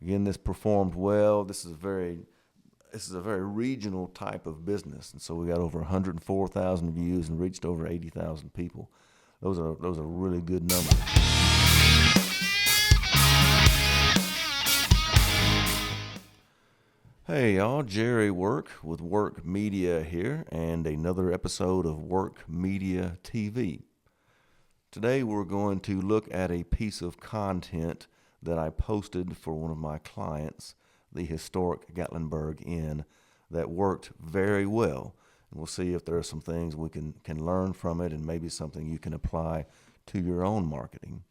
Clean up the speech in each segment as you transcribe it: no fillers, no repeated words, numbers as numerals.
Again, this performed well. This is a very regional type of business, and so we got over 104,000 views and reached over 80,000 people. Those are really good numbers. Hey y'all, Jerry Work with Work Media here, and another episode of Work Media TV. Today we're going to look at a piece of content that I posted for one of my clients, the historic Gatlinburg Inn, that worked very well. And we'll see if there are some things we can learn from it, and maybe something you can apply to your own marketing.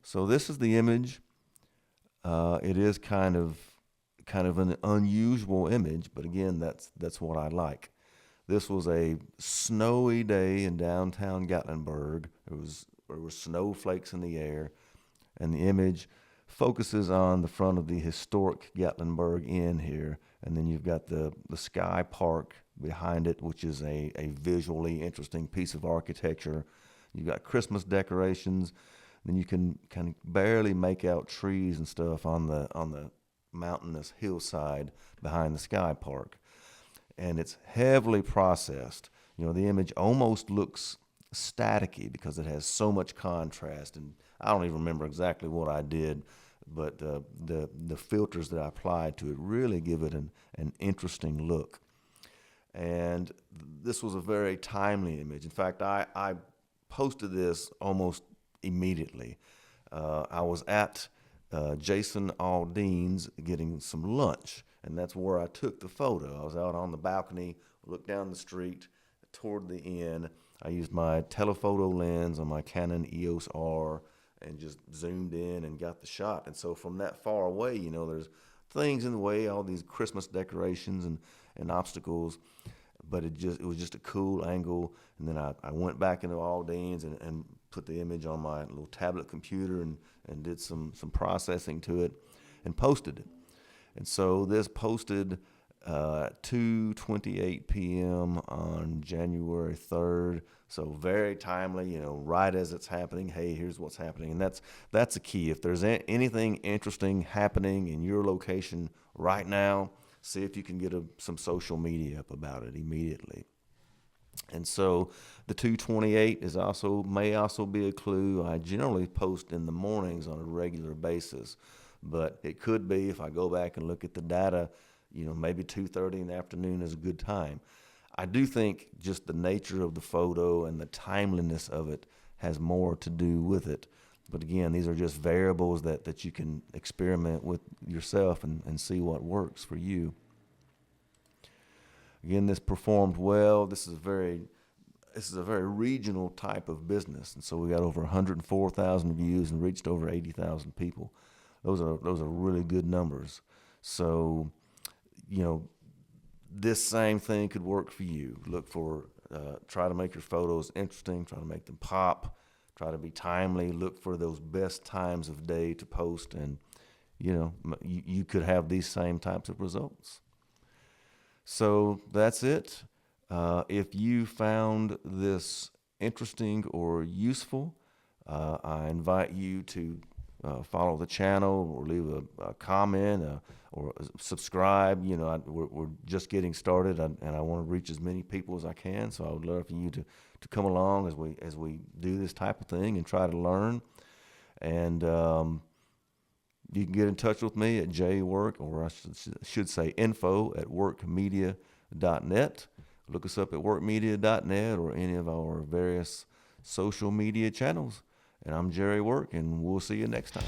So this is the image. It is kind of an unusual image, but again, that's what I like. This was a snowy day in downtown Gatlinburg. There were snowflakes in the air, and the image focuses on the front of the historic Gatlinburg Inn here, and then you've got the Sky Park behind it, which is a visually interesting piece of architecture. You've got Christmas decorations. Then you can kind of barely make out trees and stuff on the mountainous hillside behind the Sky Park. And it's heavily processed. You know, the image almost looks staticky because it has so much contrast. And I don't even remember exactly what I did, but the filters that I applied to it really give it an interesting look. And this was a very timely image. In fact, I posted this almost immediately. I was at Jason Aldean's getting some lunch, and that's where I took the photo. I was out on the balcony, looked down the street toward the inn. I used my telephoto lens on my Canon EOS R and just zoomed in and got the shot. And so from that far away, you know, there's things in the way, all these Christmas decorations and obstacles, but it was just a cool angle. And then I went back into Aldean's and put the image on my little tablet computer and did some processing to it and posted it. And so this posted 2:28 p.m. on January 3rd. So very timely, you know, right as it's happening. Hey, here's what's happening. And that's the key. If there's anything interesting happening in your location right now, see if you can get some social media up about it immediately. And so the 228 may also be a clue. I generally post in the mornings on a regular basis, but it could be, if I go back and look at the data, you know, maybe 2:30 in the afternoon is a good time. I do think just the nature of the photo and the timeliness of it has more to do with it. But again, these are just variables that you can experiment with yourself and see what works for you. Again, this performed well. This is a very regional type of business, and so we got over 104,000 views and reached over 80,000 people. Those are really good numbers. So, you know, this same thing could work for you. Look for, try to make your photos interesting. Try to make them pop. Try to be timely. Look for those best times of day to post, and you know, you could have these same types of results. So that's it. If you found this interesting or useful, I invite you to follow the channel or leave a comment or subscribe. You know, we're just getting started, and I want to reach as many people as I can. So I would love for you to come along as we do this type of thing and try to learn. And you can get in touch with me at jwork, or I should say info@workmedia.net. Look us up at workmedia.net or any of our various social media channels. And I'm Jerry Work, and we'll see you next time.